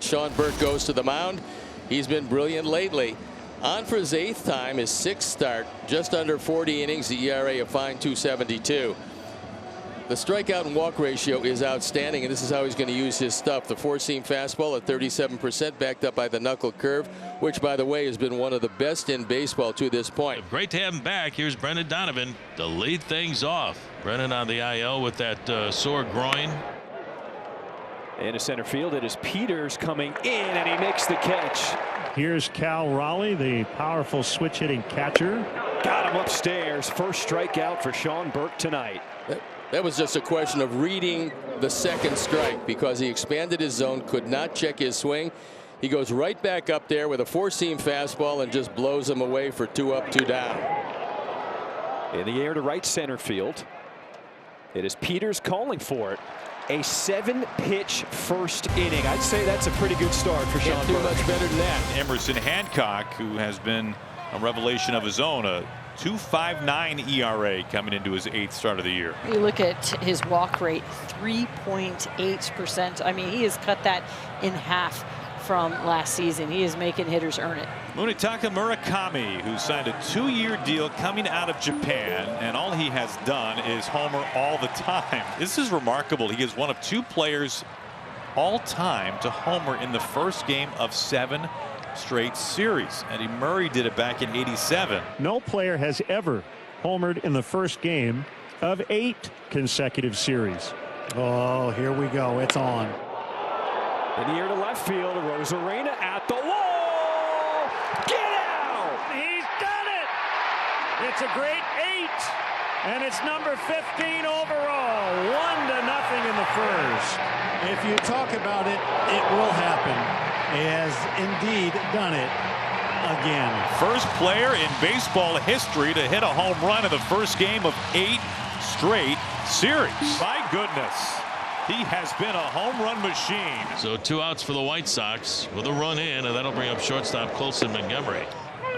Sean Burke goes to the mound. He's been brilliant lately. On for his 8th time, his 6th start, just under 40 innings, the ERA a fine 2.72. The strikeout and walk ratio is outstanding, and this is how he's going to use his stuff. The four-seam fastball at 37%, backed up by the knuckle curve, which, by the way, has been one of the best in baseball to this point. Great to have him back. Here's Brendan Donovan to lead things off. Brendan on the IL with that sore groin. Into center field, it is Peters coming in, and he makes the catch. Here's Cal Raleigh, the powerful switch-hitting catcher. Got him upstairs. First strikeout for Sean Burke tonight. That was just a question of reading the second strike, because he expanded his zone, could not check his swing. He goes right back up there with a four-seam fastball and just blows him away for 2 up, 2 down. In the air to right center field. It is Peters calling for it. A 7-pitch first inning. I'd say that's a pretty good start for Sean Burke. Can't do much better than that. Emerson Hancock, who has been a revelation of his own, a 2.59 ERA coming into his 8th start of the year. You look at his walk rate, 3.8%. I mean, he has cut that in half from last season. He is making hitters earn it. Munetaka Murakami, who signed a 2-year deal coming out of Japan, and all he has done is homer all the time. This is remarkable. He is one of 2 players all time to homer in the first game of 7 straight series. Eddie Murray did it back in '87. No player has ever homered in the first game of 8 consecutive series. Oh, here we go. It's on. In the air to left field, Rosarena at the wall. Get out! He's done it! It's a great 8, and it's number 15 overall. 1-0 in the first. If you talk about it, it will happen. He has indeed done it again. First player in baseball history to hit a home run in the first game of 8 straight series. My goodness. He has been a home run machine. So 2 outs for the White Sox with a run in, and that'll bring up shortstop Colson Montgomery.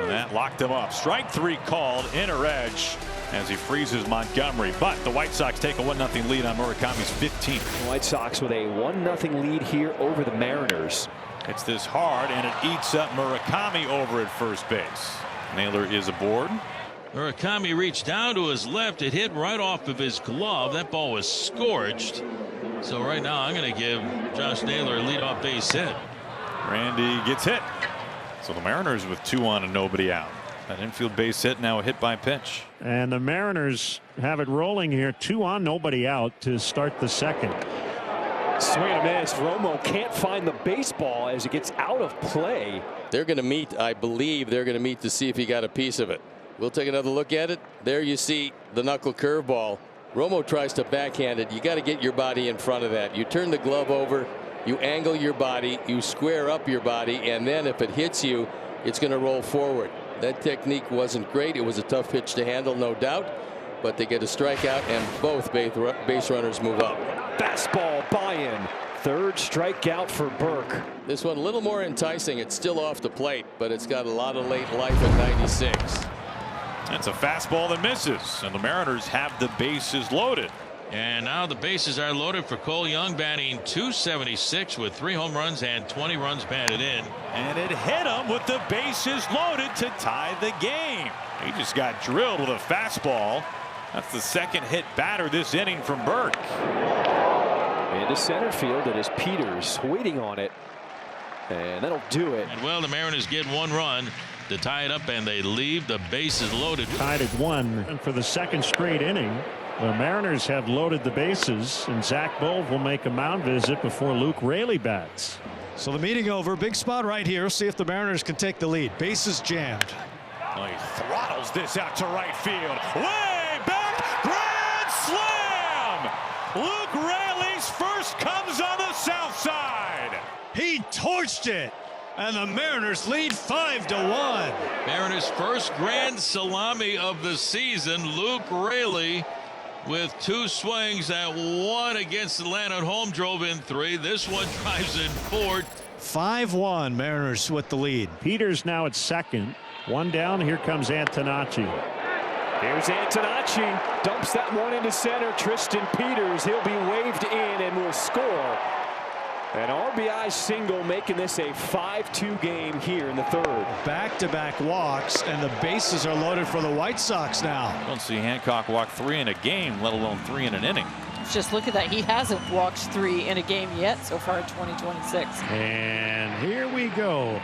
And that locked him up. Strike 3 called, inner edge, as he freezes Montgomery. But the White Sox take a 1-0 lead on Murakami's 15th. The White Sox with a 1-0 lead here over the Mariners. It's this hard, and it eats up Murakami over at first base. Naylor is aboard. Murakami reached down to his left. It hit right off of his glove. That ball was scorched. So right now I'm going to give Josh Naylor a leadoff base hit. Randy gets hit. So the Mariners with 2 on and nobody out. That infield base hit, now a hit by pitch. And the Mariners have it rolling here. 2 on, nobody out to start the second. Swing and a miss. Romo can't find the baseball as it gets out of play. They're going to meet. I believe they're going to meet to see if he got a piece of it. We'll take another look at it. There you see the knuckle curveball. Romo tries to backhand it. You got to get your body in front of that. You turn the glove over, you angle your body, you square up your body, and then if it hits you, it's going to roll forward. That technique wasn't great. It was a tough pitch to handle, no doubt, but they get a strikeout and both base runners move up. Fastball buy-in. 3rd strikeout for Burke. This one a little more enticing. It's still off the plate, but it's got a lot of late life at 96. That's a fastball that misses, and the Mariners have the bases loaded. And now the bases are loaded for Cole Young, batting .276 with 3 home runs and 20 runs batted in. And it hit him with the bases loaded to tie the game. He just got drilled with a fastball. That's the 2nd hit batter this inning from Burke. Into center field, it is Peters waiting on it, and that'll do it. And well, the Mariners get 1 run to tie it up, and they leave the bases loaded. Tied at 1, and for the 2nd straight inning, the Mariners have loaded the bases, and Zach Bove will make a mound visit before Luke Raley bats. So the meeting over. Big spot right here. See if the Mariners can take the lead. Bases jammed. Well, he throttles this out to right field. Way back, grand slam! Luke Raley's first comes on the south side. He torched it, and the Mariners lead 5-1. Mariners' first grand salami of the season. Luke Raley with 2 swings. At 1 against Atlanta at home, drove in 3. This one drives in 4. 5-1, Mariners with the lead. Peters now at second. 1 down. Here comes Antonacci. Here's Antonacci. Dumps that one into center. Tristan Peters. He'll be waved in and will score. An RBI single, making this a 5-2 game here in the third. Back-to-back walks, and the bases are loaded for the White Sox now. Don't see Hancock walk 3 in a game, let alone 3 in an inning. Just look at that. He hasn't walked 3 in a game yet so far in 2026. And here we go.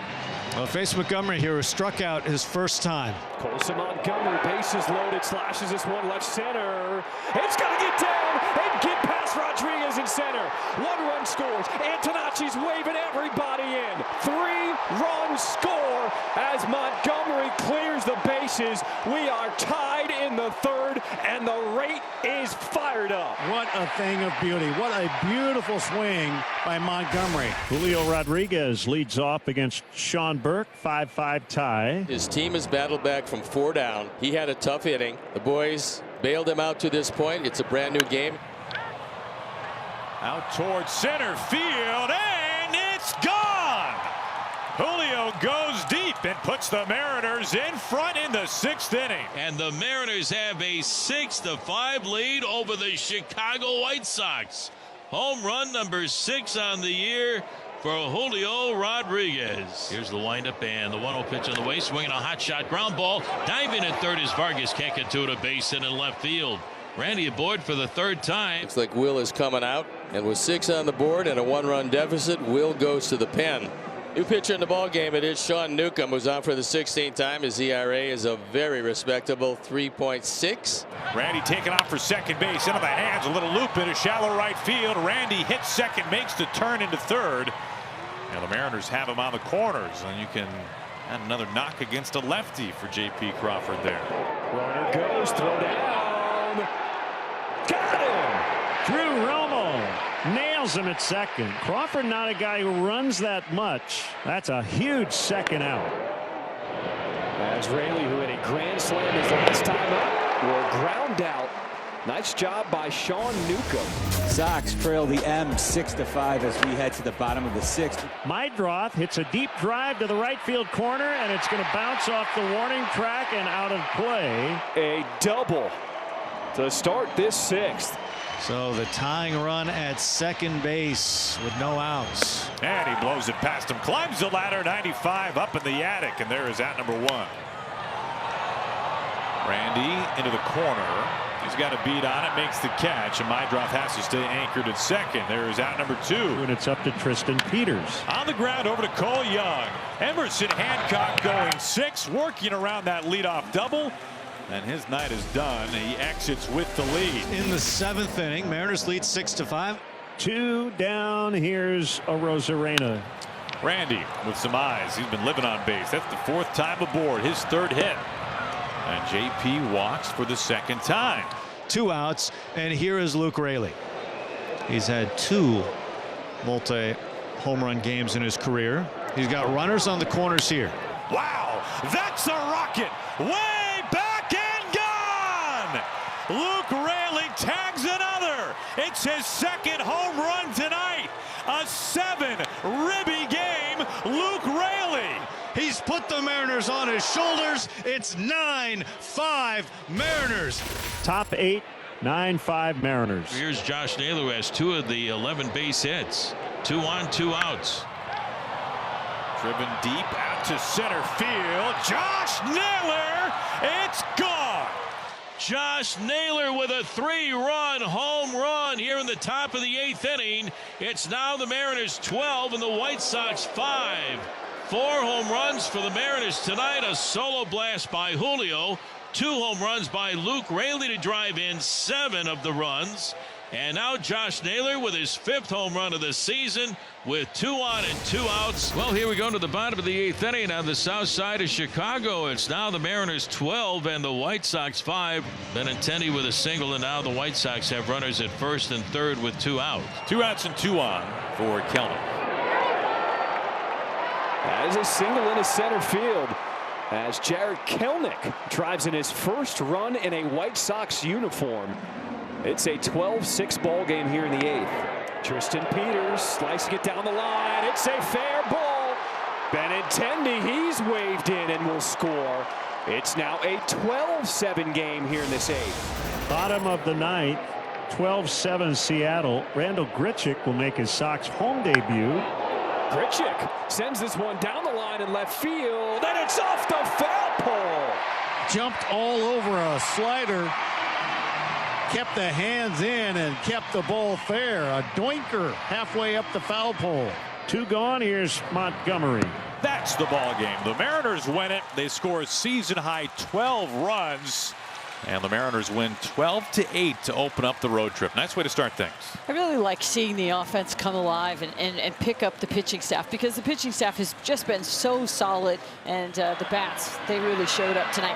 Well, Face Montgomery here, who struck out his first time. Colson Montgomery, bases loaded, slashes this one left center. It's going to get down and get past Rodriguez in center. 1 run scores. Antonacci's waving everybody in. 3-run score as Montgomery clears the bases. We are tied in the third, and the rate is fired up. What a thing of beauty. What a beautiful swing by Montgomery. Julio Rodriguez leads off against Sean Burke, 5-5 tie. His team has battled back from 4 down. He had a tough inning. The boys bailed him out to this point. It's a brand new game. Out towards center field, and it's gone. Julio goes deep and puts the Mariners in front in the 6th inning. And the Mariners have a 6-5 lead over the Chicago White Sox. Home run number 6 on the year for Julio Rodriguez. Here's the windup and the 1-0 pitch on the way, swinging a hot shot ground ball. Diving at third as Vargas can't get to it, a base hit in left field. Randy aboard for the 3rd time. Looks like Will is coming out, and with 6 on the board and a 1-run deficit, Will goes to the pen. New pitcher in the ball game, it is Sean Newcomb, who's on for the 16th time. His ERA is a very respectable 3.6. Randy taking off for second base, into the hands, a little loop into shallow right field. Randy hits second, makes the turn into third. Now the Mariners have him on the corners, and you can add another knock against a lefty for J.P. Crawford there. Runner goes, throw down. Got him! Drew Romo nails him at second. Crawford not a guy who runs that much. That's a huge second out. As Raley, who hit a grand slam his last time up, will ground out. Nice job by Sean Newcomb. Sox trail the M 6-5 as we head to the bottom of the 6th. Meidroth hits a deep drive to the right field corner, and it's going to bounce off the warning track and out of play. A double to start this 6th. So the tying run at second base with no outs. And he blows it past him, climbs the ladder, 95 up in the attic, and there is out number 1. Randy into the corner. He's got a beat on it, makes the catch, and Meidroth has to stay anchored at second. There is out number 2. And it's up to Tristan Peters. On the ground over to Cole Young. Emerson Hancock going 6, working around that leadoff double. And his night is done. He exits with the lead. In the 7th inning, Mariners lead 6-5. 2 down. Here's Arozarena. Randy with some eyes. He's been living on base. That's the 4th time aboard. His 3rd hit. And JP walks for the 2nd time. 2 outs, and here is Luke Raley. He's had 2 multi-home run games in his career. He's got runners on the corners here. Wow, that's a rocket. Way back and gone. Luke Raley tags another. It's his 2nd home run tonight. A 7-ribby game. Luke Raley. He's put the Mariners on his shoulders. It's 9-5 Mariners. Top 8, 9-5 Mariners. Here's Josh Naylor, who has 2 of the 11 base hits. 2 on, 2 outs. Driven deep out to center field. Josh Naylor. It's gone. Josh Naylor with a 3-run home run here in the top of the 8th inning. It's now the Mariners 12 and the White Sox 5. 4 home runs for the Mariners tonight. A solo blast by Julio. 2 home runs by Luke Raley to drive in 7 of the runs. And now Josh Naylor with his 5th home run of the season with 2 on and 2 outs. Well, here we go to the bottom of the 8th inning on the south side of Chicago. It's now the Mariners 12 and the White Sox 5. Benintendi with a single, and now the White Sox have runners at 1st and 3rd with 2 outs. 2 outs and 2 on for Kelnick. That is a single into center field as Jared Kelnick drives in his 1st run in a White Sox uniform. It's a 12-6 ball game here in the 8th. Tristan Peters slicing it down the line. It's a fair ball. Benintendi, he's waved in and will score. It's now a 12-7 game here in this 8th. Bottom of the 9th. 12-7 Seattle. Randall Grichuk will make his Sox home debut. Grichuk sends this one down the line in left field, and it's off the foul pole. Jumped all over a slider, kept the hands in and kept the ball fair. A doinker halfway up the foul pole. 2 gone. Here's Montgomery. That's the ball game. The Mariners win it. They score a season high 12 runs. And the Mariners win 12-8 to open up the road trip. Nice way to start things. I really like seeing the offense come alive and pick up the pitching staff, because the pitching staff has just been so solid, and the bats, they really showed up tonight.